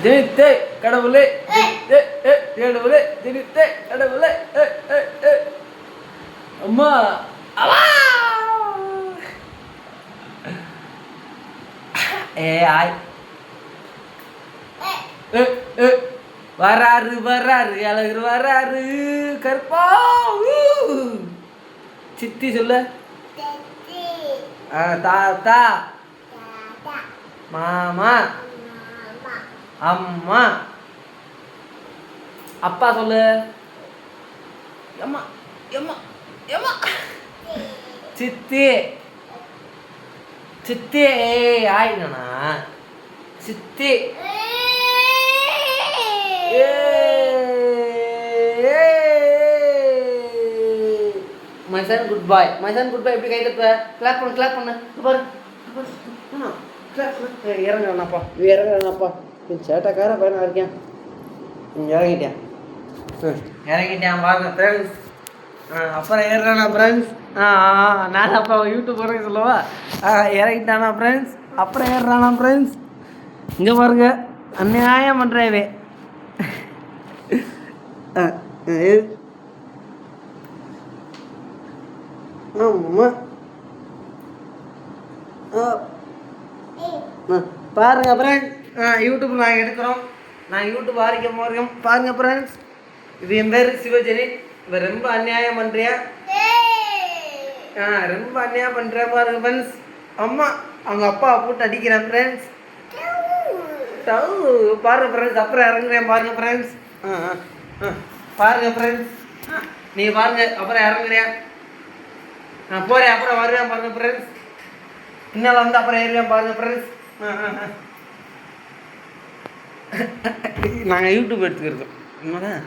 ஜெனித்தே கடவுளே, கடவுளே, ஜெனித்தே கடவுளே, அம்மா அவா ஆய் வராரு வராரு அழகர் வராரு கற்பா சித்தி சொல்ல தாத்தா மாமா அம்மா அப்பா சொல்லு எம்மா எம்மா எம்மா சித்தி சித்தி ஆயினா சித்தி my son good boy எப்படி கை தட்டுவ கிளாப் பண்ணு பாரு கிளாப் பண்ணு இறங்கப்பா சேட்டக்கார பையனா இருக்கேன் இறங்கிட்டேன் பாருங்க ஃப்ரெண்ட்ஸ் அப்புறம் ஏறுறானா ஃப்ரெண்ட்ஸ் நான் அப்போ யூடியூப் போடுறேன் சொல்லவா இறங்கிட்டானா ஃப்ரெண்ட்ஸ் அப்புறம் ஏறுறானா ஃப்ரெண்ட்ஸ் இங்கே பாருங்க அநியாயம் பண்ணுறவே பாருங்க ஃப்ரெண்ட்ஸ் யூடியூப் நாங்கள் எடுக்கிறோம் நான் யூடியூப் ஆரம்பிக்கும் பாருங்க ஃப்ரெண்ட்ஸ் இது என் பேர் சிவஜெனி இவன் ரொம்ப அநியாயம் பண்ணுறியா ரொம்ப அநியாயம் பண்ணுறியா பாருங்க ஃப்ரெண்ட்ஸ் அம்மா அவங்க அப்பா போட்டு அடிக்கிறேன் ஃப்ரெண்ட்ஸ் பாருங்க ஃப்ரெண்ட்ஸ் அப்புறம் இறங்குறேன் பாருங்க ஃப்ரெண்ட்ஸ் பாருங்க ஃப்ரெண்ட்ஸ் நீங்கள் பாருங்க அப்புறம் இறங்குறியா நான் போகிறேன் அப்புறம் வருவேன் பாருங்க ஃப்ரெண்ட்ஸ் பின்னால் வந்து அப்புறம் ஏறுவேன் பாருங்க ஃப்ரெண்ட்ஸ் நாங்கள் யூடியூப் எடுத்துக்கிறோம் உண்மைதான்